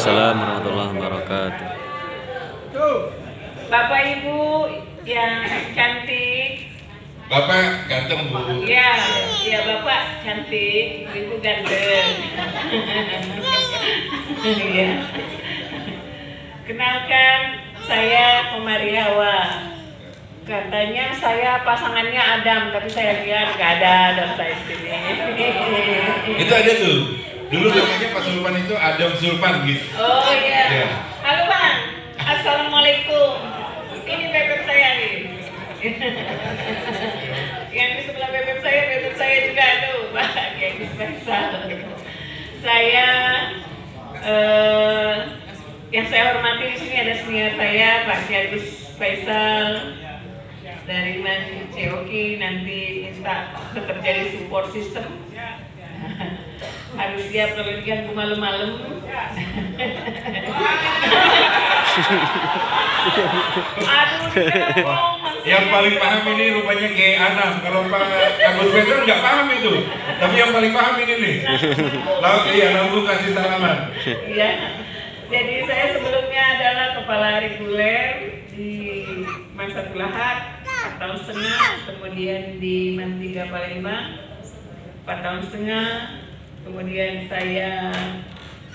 Waalaikumsalam warahmatullahi wabarakatuh. Bapak Ibu yang cantik. Bapak ganteng Bu. Iya, iya Bapak cantik, Ibu ganteng. Iya. Kenalkan, saya Komari Hawa. Katanya saya pasangannya Adam, tapi saya lihat nggak ada Adam saya di sini. Itu ada tuh. Dulu namanya Pak Sulpan itu Adam Sulpan gitu. Oh iya. Ya. Halo Bang, Assalamualaikum. Ini bebek saya nih. Yang di sebelah bebek saya juga tuh, Pak. Kayak Faisal. Saya yang saya hormati di sini ada senior saya Pak Agus Faisal dari Man Ceoki, nanti minta tetap jadi support system. Harus siap kalau diganggu malam-malam. Aduh, Yang paling paham ini rupanya kayak Anam. Kalau Pak Agus Faisal nggak paham itu. Tapi yang paling paham ini nih. Langsung kasih salaman. Iya. Jadi saya sebelumnya adalah kepala reguler di Mansatu Lahad 4 tahun setengah, kemudian di Mantiga Palembang 4 tahun setengah, kemudian saya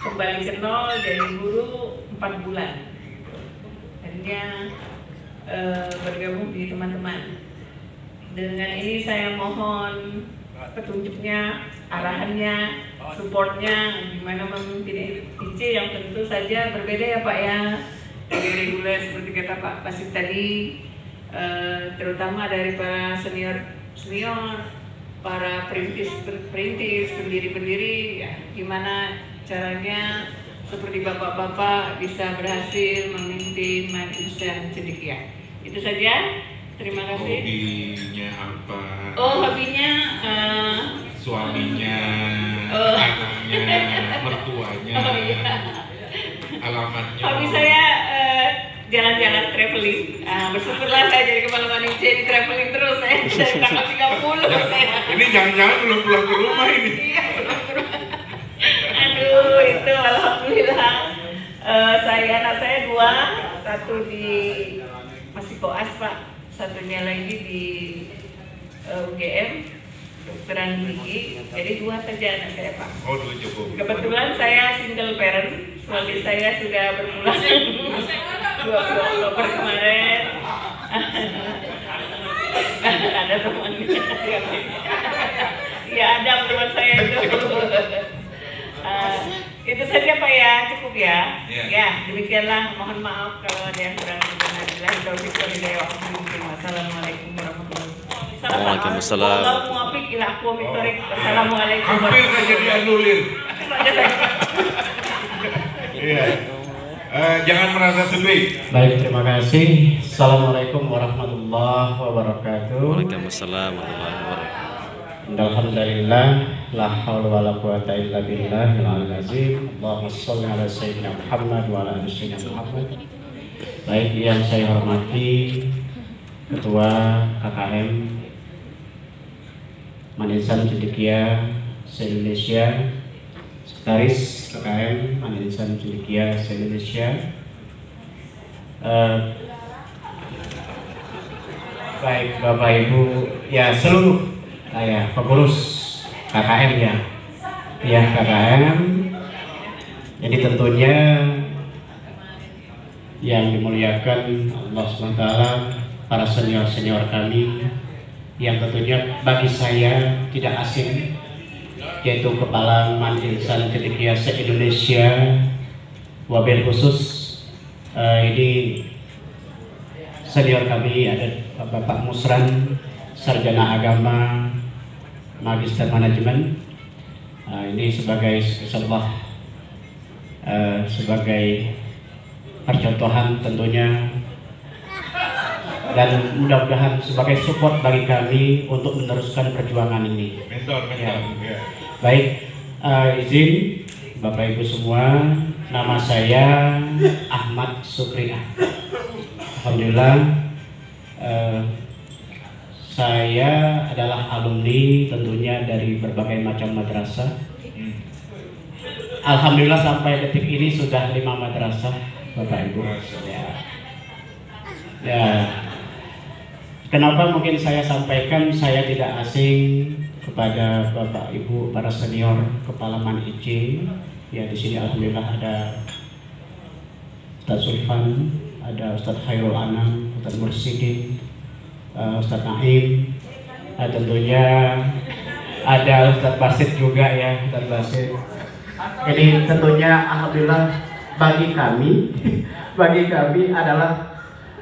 kembali ke nol jadi guru 4 bulan. Akhirnya bergabung di teman-teman. Dengan ini saya mohon petunjuknya, arahannya, supportnya, gimana memimpin IC yang tentu saja berbeda ya Pak ya. Dari reguler seperti kata Pak Pasif tadi, terutama dari para senior, para perintis, pendiri-pendiri, ya, gimana caranya seperti bapak-bapak bisa berhasil memimpin Madrasah Cendekia. Itu saja. Terima kasih. Hobinya apa? Oh, hobinya Suaminya, anaknya, mertuanya, alamatnya. hobi saya jalan-jalan traveling. Bersyukurlah saya jadi kepala manajer di traveling terus saya dari tanggal 30 saya. Ini jangan-jangan belum pulang ke rumah ini. Iya, belum ke rumah. Aduh, itu alhamdulillah. Anak saya 2, satu di masih koas Pak, satunya lagi di UGM kedokteran gigi, jadi 2 saja anak saya Pak. Oh, 2 cukup. Kebetulan saya single parent, suami saya sudah berpulang 20 Oktober kemarin. Ada temannya. Ya ada teman saya itu. Itu saja Pak ya, cukup ya. Ya, demikianlah. Mohon maaf kalau ada yang kurang berkenan. Wassalamualaikum warahmatullahi wabarakatuh. Waalaikumsalam. Assalamualaikum. Hampir saja dianulir. Iya. Jangan merasa sedih. Baik, terima kasih. Assalamualaikum warahmatullahi wabarakatuh. Waalaikumsalam warahmatullahi wabarakatuh. Alhamdulillah, la haula wala quwata illa billahil aliyyil azim. Allahumma shalli ala sayyidina Muhammad wa ala ali sayyidina Muhammad. Baik, yang saya hormati Ketua KKM Madrasah Cendekia se-Indonesia, Sekretaris KKM Madrasah Cendekia se-Indonesia, baik Bapak Ibu ya, seluruh pengurus KKM ya KKM. Jadi tentunya yang dimuliakan Allah SWT, para senior kami yang tentunya bagi saya tidak asing, yaitu Kepala Madrasah Cendekia se-Indonesia, wabil khusus ini senior kami ada Bapak Musran, Sarjana Agama, Magister Manajemen. Ini sebagai sebagai percontohan tentunya, dan mudah-mudahan sebagai support bagi kami untuk meneruskan perjuangan ini. Mentor. Ya. Baik, izin Bapak Ibu semua, nama saya Ahmad Sukriah. Alhamdulillah, saya adalah alumni tentunya dari berbagai macam madrasah. Alhamdulillah sampai detik ini sudah 5 madrasah Bapak Ibu. Ya. Kenapa mungkin saya sampaikan, saya tidak asing kepada Bapak Ibu para senior kepala Man IC. Ya, di sini alhamdulillah ada Ustaz Sulfan, ada Ustaz Khairul Anam, Ustaz Mursidin, Ustaz Naim, tentunya ada Ustaz Basit juga ya, Ustaz Basit. Jadi tentunya alhamdulillah bagi kami adalah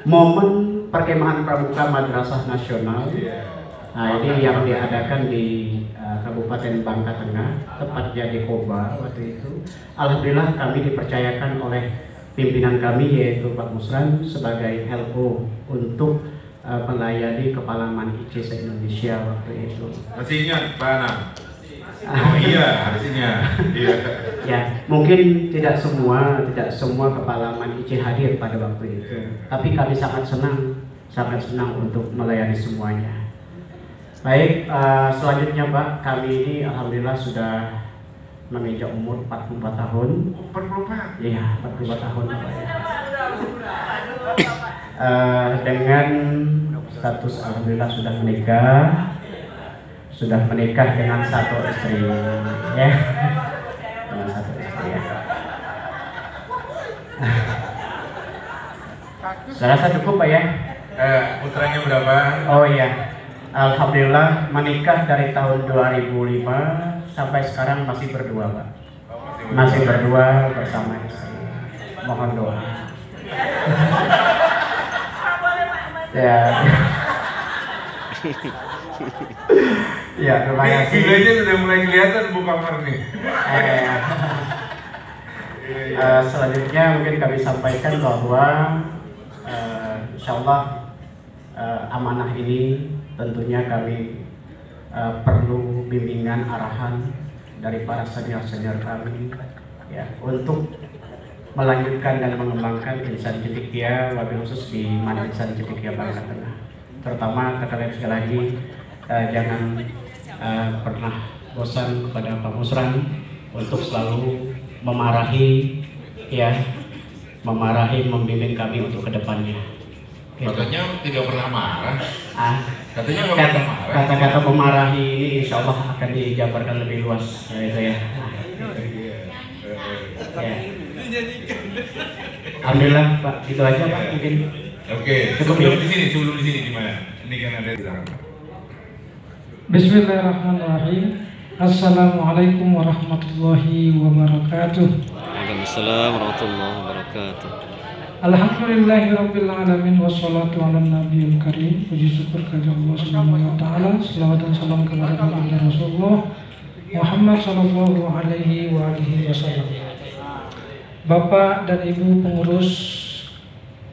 momen perkemahan pramuka Madrasah Nasional. Nah, ini yang diadakan di Kabupaten Bangka Tengah, tepatnya di Koba waktu itu. Alhamdulillah kami dipercayakan oleh pimpinan kami yaitu Pak Musran sebagai LO untuk melayani kepala Man IC se-Indonesia waktu itu. Masih ingat Pak Anam? Oh iya, harusnya. Iya. Ya, mungkin tidak semua kepala Man IC hadir pada waktu itu. Tapi kami sangat senang untuk melayani semuanya. Baik, selanjutnya Pak, kami ini alhamdulillah sudah menginjak umur 44 tahun. 44? Iya, 44 tahun Pak ya. Dengan status alhamdulillah sudah menikah dengan 1 istri ya. Dengan 1 istri ya. Saya rasa cukup Pak ya. Putranya berapa? Oh iya. Alhamdulillah menikah dari tahun 2005 sampai sekarang masih berdua Pak. Masih berdua bersama istri. Mohon doa. Ya. Ya, terima kasih. Gilanya sudah mulai kelihatan Bu Kamar nih. Selanjutnya mungkin kami sampaikan bahwa insyaallah amanah ini tentunya kami perlu bimbingan arahan dari para senior kami ya untuk melanjutkan dan mengembangkan insan cendekia wabil khusus di Man Insan Cendekia Bangka Tengah. Terutama kata lain sekali lagi jangan pernah bosan kepada Pak Musran untuk selalu memarahi membimbing kami untuk kedepannya. Katanya tidak pernah marah. Katanya nggak pernah marah. Kata-kata memarahi ini insya Allah akan dijabarkan lebih luas itu ya. Ya. Alhamdulillah Pak, itu aja Pak mungkin. Oke, sebelum di sini di mana? Ini kan ada di sana. Bismillahirrahmanirrahim. Assalamualaikum warahmatullahi wabarakatuh. Waalaikumsalam warahmatullahi wabarakatuh. Alhamdulillahirabbil alamin wassalatu ala nabiyil karim. Puji syukur kepada Allah Subhanahu wa taala. Selawat dan salam kepada baginda Rasulullah Muhammad sallallahu alaihi wa alihi wasallam. Bapak dan Ibu pengurus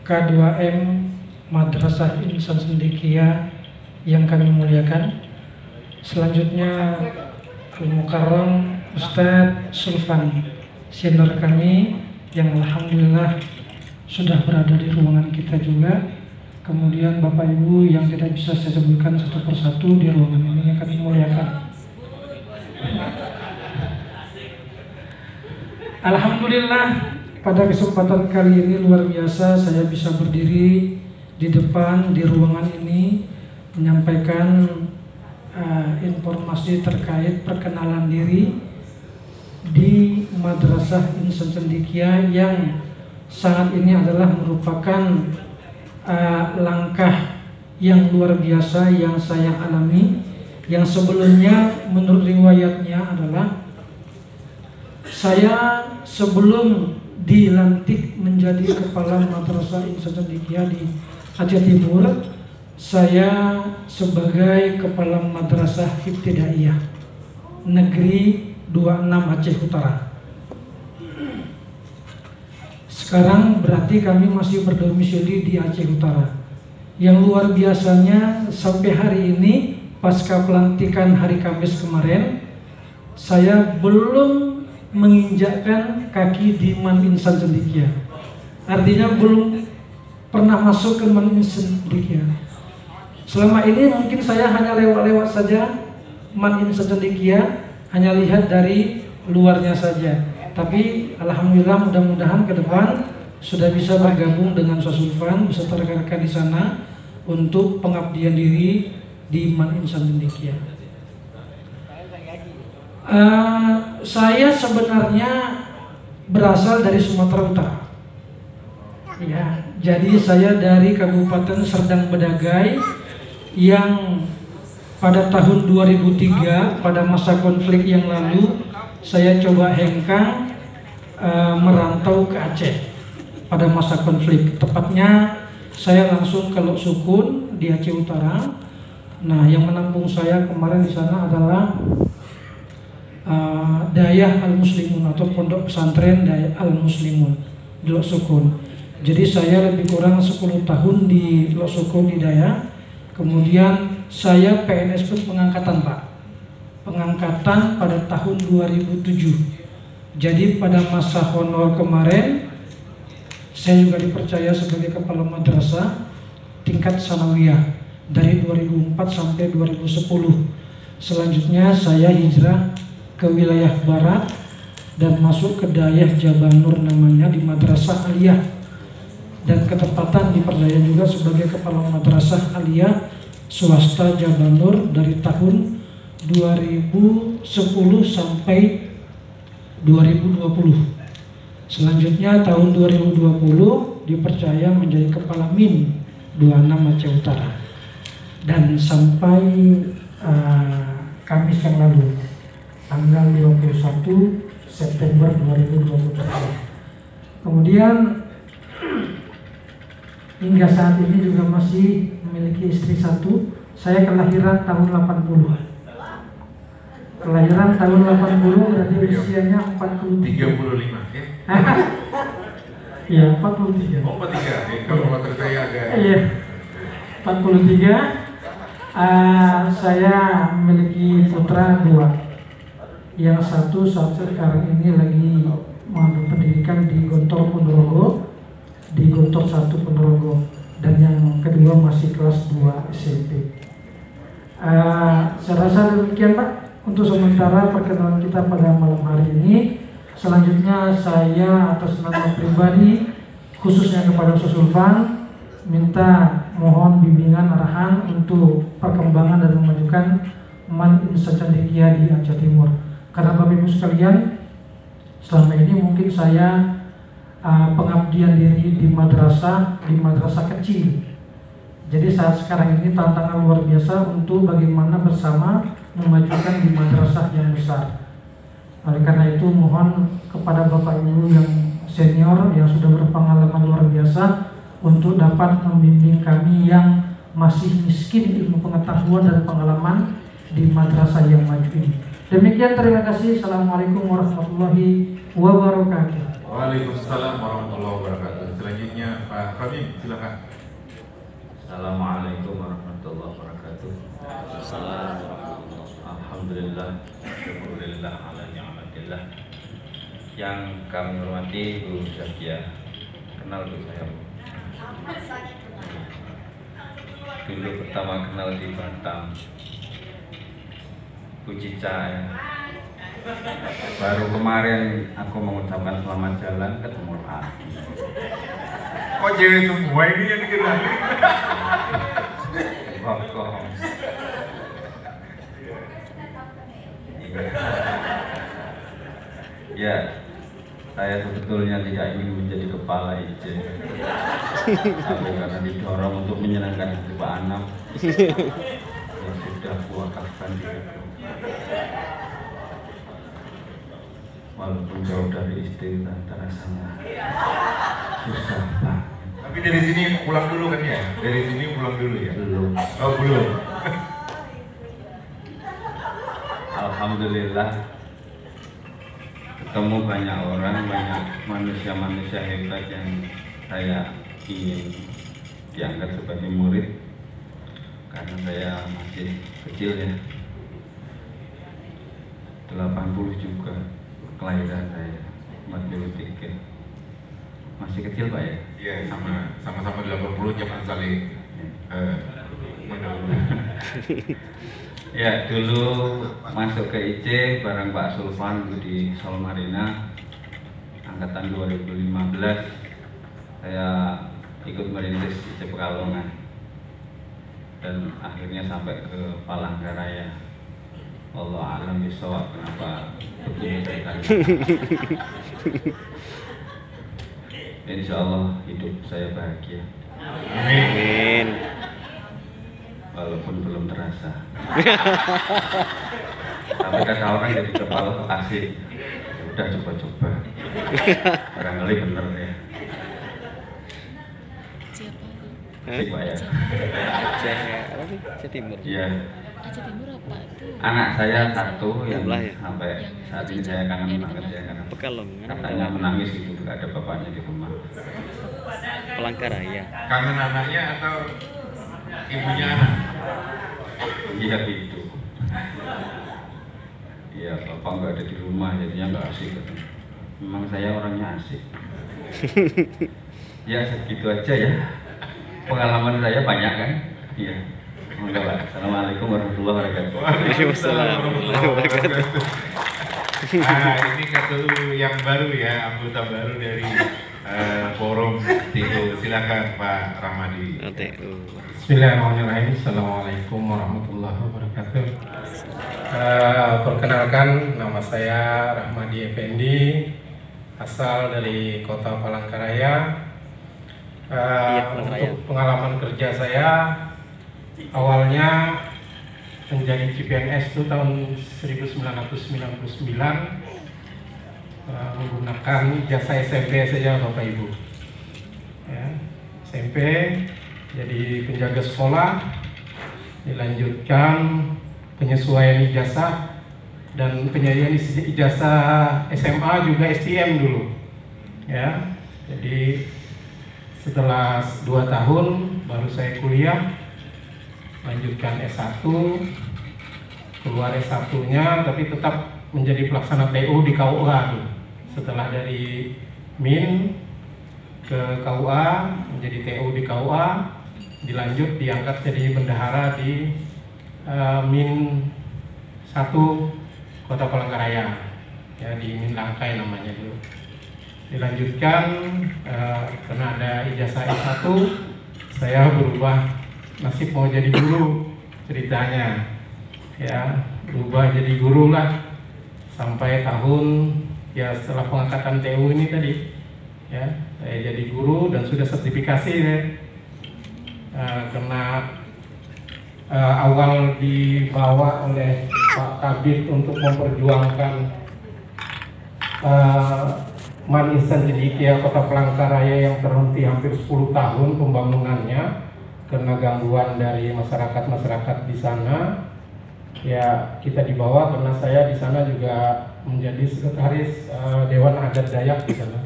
K2M Madrasah Insan Cendekia yang kami muliakan. Selanjutnya Al-Mukarram Ustadz Sulfan, senior kami yang alhamdulillah sudah berada di ruangan kita juga. Kemudian Bapak Ibu yang tidak bisa saya sebutkan satu persatu di ruangan ini yang kami muliakan. Alhamdulillah pada kesempatan kali ini luar biasa saya bisa berdiri di depan di ruangan ini menyampaikan informasi terkait perkenalan diri di Madrasah Insan Cendekia yang saat ini adalah merupakan langkah yang luar biasa yang saya alami, yang sebelumnya menurut riwayatnya adalah saya sebelum dilantik menjadi kepala Madrasah Insan Cendekia di Aceh Timur, saya sebagai kepala Madrasah Ibtidaiyah Negeri 26 Aceh Utara. Sekarang berarti kami masih berdomisili di Aceh Utara. Yang luar biasanya sampai hari ini pasca pelantikan hari Kamis kemarin, saya belum menginjakkan kaki di Man Insan Cendekia. Artinya belum pernah masuk ke Man Insan Cendekia. Selama ini mungkin saya hanya lewat-lewat saja Man Insan Cendekia, hanya lihat dari luarnya saja. Tapi alhamdulillah mudah-mudahan ke depan sudah bisa bergabung dengan Sosulfan beserta rekan-rekan di sana untuk pengabdian diri di Man Insan Cendekia. Saya sebenarnya berasal dari Sumatera Utara. Ya, jadi saya dari Kabupaten Serdang Bedagai yang pada tahun 2003 pada masa konflik yang lalu saya coba hengkang merantau ke Aceh pada masa konflik. Tepatnya saya langsung ke Lok Sukun di Aceh Utara. Nah, yang menampung saya kemarin di sana adalah Dayah Al-Muslimun atau Pondok Pesantren Dayah Al-Muslimun di Lok Sukun. Jadi saya lebih kurang 10 tahun di Lok Sukun di Dayah. Kemudian saya PNS pun pengangkatan, Pak. Pengangkatan pada tahun 2007. Jadi pada masa honor kemarin saya juga dipercaya sebagai kepala madrasah tingkat sanawiyah dari 2004 sampai 2010. Selanjutnya saya hijrah ke wilayah barat dan masuk ke Dayah Jabanur namanya di Madrasah Aliyah, dan ketepatan dipercaya juga sebagai kepala madrasah Aliyah swasta Jabanur dari tahun 2010 sampai 2020. Selanjutnya tahun 2020 dipercaya menjadi kepala MIN 26 Aceh Utara, dan sampai Kamis yang lalu tanggal 21 September 2023. Kemudian hingga saat ini juga masih memiliki istri satu. Saya kelahiran tahun 80. Kelahiran tahun 80 berarti usianya 43. 35 ya? Iya, 43. Oh, 43. Kalau motor saya agak. Iya, 43. Saya memiliki putra 2. Yang satu saat sekarang ini lagi mengambil pendidikan di Gontor Ponorogo, di Gontor 1 Ponorogo, dan yang kedua masih kelas 2 SMP. Saya rasa demikian, Pak, untuk sementara perkenalan kita pada malam hari ini. Selanjutnya saya atas nama pribadi khususnya kepada Sosulfan minta mohon bimbingan arahan untuk perkembangan dan memajukan Man Insan Cendekia di Aceh Timur. Karena Bapak Ibu sekalian, selama ini mungkin saya pengabdian diri di madrasah kecil. Jadi saat sekarang ini tantangan luar biasa untuk bagaimana bersama memajukan di madrasah yang besar. Oleh karena itu mohon kepada Bapak Ibu yang senior yang sudah berpengalaman luar biasa untuk dapat membimbing kami yang masih miskin ilmu pengetahuan dan pengalaman di madrasah yang maju ini. Demikian, terima kasih. Assalamualaikum warahmatullahi wabarakatuh. Waalaikumsalam warahmatullahi wabarakatuh. Selanjutnya Pak Fahmi, silakan. Assalamualaikum warahmatullahi wabarakatuh. Assalamualaikum. Alhamdulillah, syukurillah ala ni'matillah. Yang kami hormati Bu Zakia. Kenal Bu saya, Bu. Dulu pertama kenal di Batam, Bu Cica ya. Baru kemarin aku mengucapkan selamat jalan ketemu lagi. Kok cewek semua ini yang dikenali? Kok. Ya, saya sebetulnya tidak ingin menjadi kepala IC, tapi karena didorong untuk menyenangkan hati Pak Anam, ya sudah kuwakafkan diriku. Walaupun jauh dari istri, rasanya susah banget. Tapi dari sini pulang dulu kan ya? Dari sini pulang dulu ya? Belum. Oh, belum. Alhamdulillah ketemu banyak orang, banyak manusia-manusia hebat yang saya ingin diangkat sebagai murid karena saya masih kecil ya, 80 juga kelahiran saya, 43. Masih kecil Pak ya? Iya, sama-sama 80 jangan saling mendahului. Ya, dulu masuk ke IC bareng Pak Sulfan di Sol Marina. angkatan 2015 saya ikut merintis IC Pekalongan dan akhirnya sampai ke Palangkaraya. Allah alam bisawab kenapa begini ceritanya. Insya Allah hidup saya bahagia. Amin. Walaupun belum terasa. Tapi kata orang jadi kepala kok asik. Ya udah coba-coba. Barangkali bener ya. Asik Pak ya. Apa sih? Aceh Timur. Iya. Aceh Timur apa itu? Anak saya satu yang Sebelah ya? sampai saat ini saya kangen banget ya karena Pekalongan. katanya menangis gitu nggak ada bapaknya di rumah. Palangkaraya. Kangen anaknya atau ibunya anak? Iya gitu. Iya bapak nggak ada di rumah jadinya nggak asik. Memang saya orangnya asik. Ya segitu aja ya. Pengalaman saya banyak kan? Iya. Enggak Pak. Assalamualaikum warahmatullahi wabarakatuh. Waalaikumsalam warahmatullahi wabarakatuh. Ini kartu yang baru ya, anggota baru dari forum TU. Silakan Pak Rahmadi. TU. Bismillahirrahmanirrahim. Assalamualaikum warahmatullahi wabarakatuh. Perkenalkan, nama saya Rahmadi Effendi, asal dari Kota Palangkaraya. Untuk pengalaman kerja saya, awalnya menjadi CPNS itu tahun 1999, menggunakan jasa SMP saja Bapak Ibu. Ya, SMP jadi penjaga sekolah, dilanjutkan penyesuaian ijazah dan penyesuaian ijazah SMA juga STM dulu. Ya, jadi setelah 2 tahun baru saya kuliah, lanjutkan S1, keluar S1-nya tapi tetap menjadi pelaksana TU di KUA dulu. Setelah dari MIN ke KUA, menjadi TU di KUA, dilanjut diangkat jadi bendahara di MIN 1 Kota Palangkaraya, ya di MIN Langkai namanya dulu. Dilanjutkan karena ada ijazah S1, saya berubah nasib mau jadi guru ceritanya, ya berubah jadi guru lah sampai tahun ya setelah pengangkatan TU ini tadi, ya saya jadi guru dan sudah sertifikasi ya. Karena awal dibawa oleh Pak Kabid untuk memperjuangkan Man Insan Cendekia Kota Palangkaraya yang terhenti hampir 10 tahun pembangunannya karena gangguan dari masyarakat di sana. Ya kita dibawa karena saya di sana juga menjadi sekretaris Dewan Adat Dayak di sana.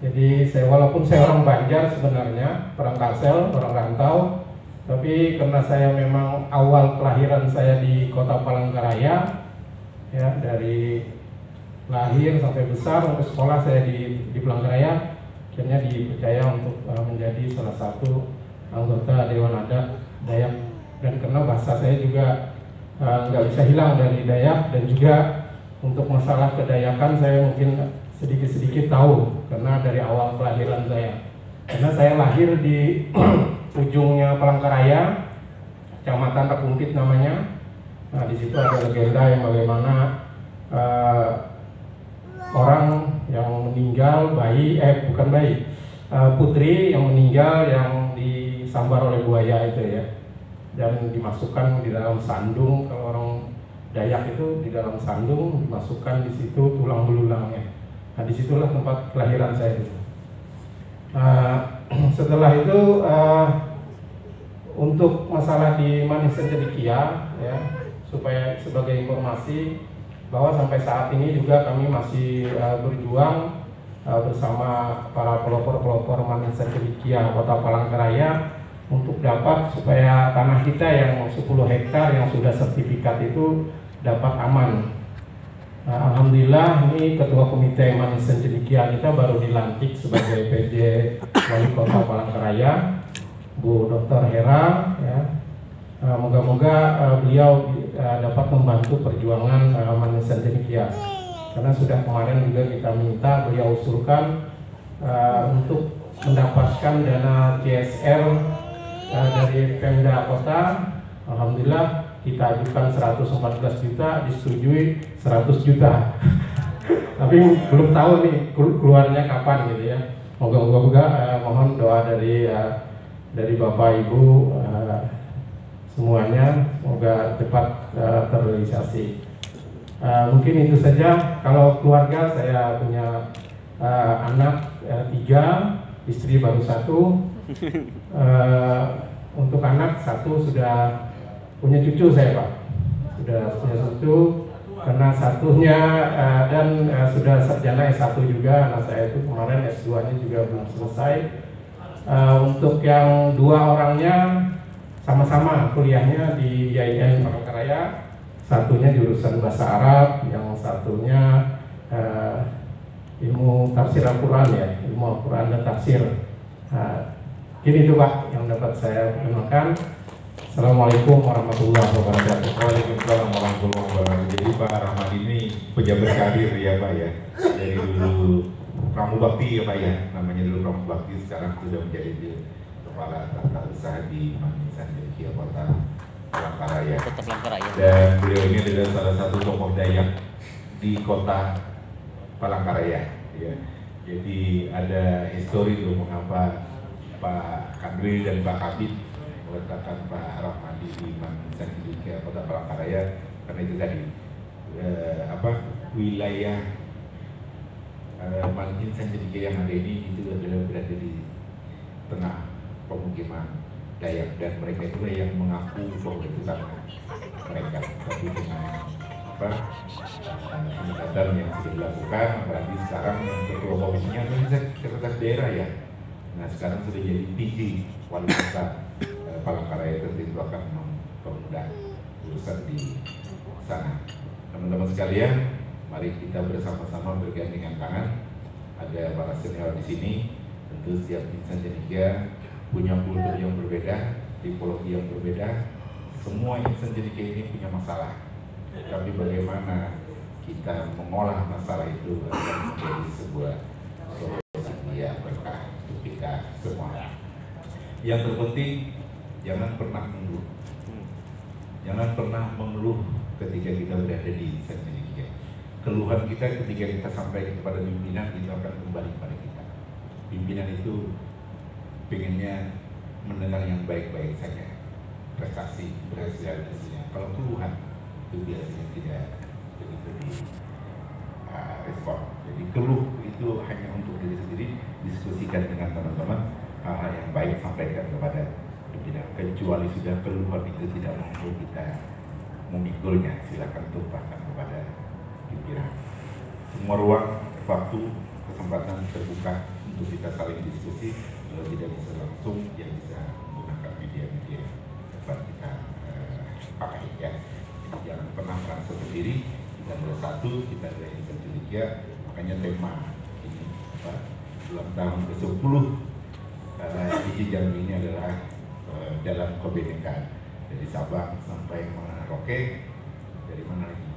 Jadi saya walaupun saya orang Banjar sebenarnya, orang Kalsel, orang rantau, tapi karena saya memang awal kelahiran saya di Kota Palangkaraya, ya dari lahir sampai besar sampai sekolah saya di Palangkaraya, akhirnya dipercaya untuk menjadi salah satu anggota Dewan Adat Dayak. Dan karena bahasa saya juga nggak bisa hilang dari Dayak, dan juga untuk masalah kedayakan saya mungkin sedikit-sedikit tahu karena dari awal kelahiran saya. Karena saya lahir di ujungnya Palangkaraya, Kecamatan Rakumpit namanya. Nah di situ ada legenda yang bagaimana orang yang meninggal putri yang meninggal yang disambar oleh buaya itu ya, dan dimasukkan di dalam sandung. Kalau orang Dayak itu di dalam sandung dimasukkan di situ tulang belulangnya. Nah disitulah tempat kelahiran saya itu. Setelah itu untuk masalah di Man Insan Cendekia ya, supaya sebagai informasi bahwa sampai saat ini juga kami masih berjuang bersama para pelopor-pelopor Man Insan Cendekia Kota Palangkaraya untuk dapat supaya tanah kita yang 10 hektar yang sudah sertifikat itu dapat aman. Alhamdulillah ini Ketua Komite Man Insan Cendekia kita baru dilantik sebagai PJ Wali Kota Palangkaraya, Bu Dr. Hera ya. Moga-moga beliau dapat membantu perjuangan Man Insan Cendekia. karena sudah kemarin juga kita minta beliau usulkan untuk mendapatkan dana CSR dari Pemda Kota. Alhamdulillah kita ajukan 114 juta, disetujui 100 juta. Tapi belum tahu nih keluarnya kapan gitu ya. Moga-moga mohon doa dari Bapak Ibu semuanya, semoga cepat terrealisasi. Mungkin itu saja. Kalau keluarga, saya punya anak 3, istri baru 1. Untuk anak 1 sudah punya cucu saya, Pak. Sudah punya cucu, karena satunya dan sudah sarjana S1 juga. Anak saya itu kemarin S2-nya juga belum selesai. Untuk yang 2 orangnya sama-sama kuliahnya di IAIN Palangkaraya. Satunya jurusan bahasa Arab, yang satunya ilmu tafsir Al-Quran ya, ilmu Al-Quran dan tafsir. Ini itu Pak yang dapat saya terangkan. Assalamualaikum warahmatullahi wabarakatuh. Waalaikumsalam warahmatullahi wabarakatuh. Jadi Pak Rahmat ini pejabat karir ya Pak ya. Dari dulu Pramubakti ya Pak ya. Namanya dulu Pramubakti, sekarang sudah menjadi kepala tata usaha di Insan Jadikia Kota Palangkaraya. Dan beliau ini adalah salah satu tokoh Dayak di Kota Palangkaraya. Ya. Jadi ada histori tuh mengapa Pak Kadri dan Pak Kabit meletakkan Pak Rahmadi di Insan Jadikia Kota Palangkaraya, karena itu tadi wilayah Insan Jadikia yang ada ini itu adalah berada di tengah pemukiman Dayak, dan mereka itu yang mengaku bahwa itu karena mereka, tapi dengan pendekatan yang sudah dilakukan, apalagi sekarang yang ketua komisinya adalah sekretaris daerah ya. Nah sekarang sudah jadi PJ wali kota Palangkaraya, tentu akan mempermudah urusan di sana. Teman-teman sekalian, mari kita bersama-sama bergandengan tangan. Ada para senior di sini. Tentu setiap insan Jadikia punya kultur yang berbeda, tipologi yang berbeda. Semua insan Jadikia ini punya masalah. Tapi bagaimana kita mengolah masalah itu akan menjadi sebuah solusi yang berkah untuk kita semua. Yang terpenting, jangan pernah mengeluh. Jangan pernah mengeluh ketika kita berada di insan Jadikia. Keluhan kita ketika kita sampai kepada pimpinan itu akan kembali kepada kita. Pimpinan itu pengennya mendengar yang baik-baik saja, prestasi berhasil hasilnya. Kalau keluhan itu biasanya tidak begitu di respon. Jadi keluh itu hanya untuk diri sendiri, diskusikan dengan teman-teman, hal-hal yang baik sampaikan kepada pimpinan. Kecuali sudah keluhan itu tidak mampu kita memikulnya, silakan tumpahkan kepada pimpinan. Semua ruang, waktu, kesempatan terbuka untuk kita saling diskusi. Kalau tidak bisa langsung, ya bisa menggunakan media-media yang dapat kita pakai ya. Jadi jangan pernah merasa sendiri. Kita bersatu, kita ada Insan Jadikia. Makanya tema ini ulang tahun ke-10 IC Jambi ini adalah dalam kebinekaan. Dari Sabang sampai Merauke, dari mana lagi?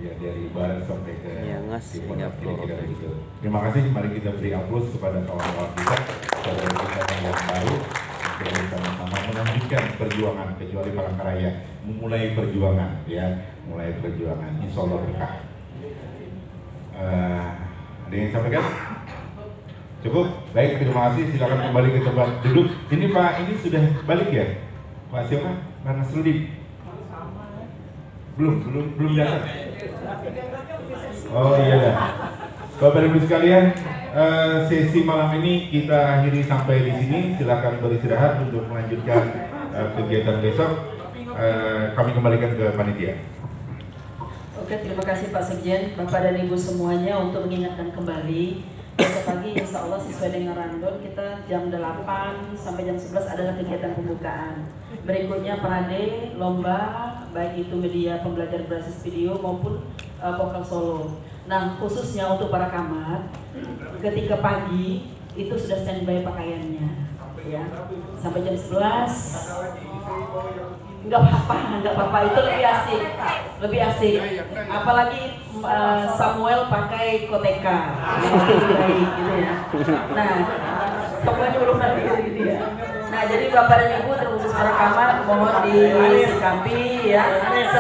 Ya dari barat sampai ke timur, kira-kira begitu. Terima kasih, mari kita beri aplaus kepada kawan-kawan kita, saudara kita yang baru, untuk sama-sama melanjutkan perjuangan, kecuali Palangkaraya memulai perjuangan, ya, mulai perjuangan. Insya Allah berkah. Ada yang sampaikan? Cukup, baik, terima kasih. Silakan kembali ke tempat duduk. Ini Pak, ini sudah balik ya, Pak siapa? Pak Nasruddin. Belum datang. Oh iya dah. Bapak Ibu sekalian, sesi malam ini kita akhiri sampai di sini. Silakan beristirahat untuk melanjutkan kegiatan besok. Kami kembalikan ke panitia. Oke, terima kasih Pak Sekjen, Bapak dan Ibu semuanya, untuk mengingatkan kembali. Besok pagi insya Allah sesuai dengan rundown kita jam 8 sampai jam 11 adalah kegiatan pembukaan. Berikutnya parade, lomba, baik itu media pembelajar berbasis video maupun vokal solo. Nah khususnya untuk para camat, ketika pagi itu sudah standby pakaiannya, ya, sampai jam 11. nggak apa-apa itu lebih asik apalagi Samuel pakai koteka baik gitu ya. Nah semuanya belum nanti gitu ya. Nah jadi Bapak dan Ibu terkhusus para kamar mohon disikapi ya.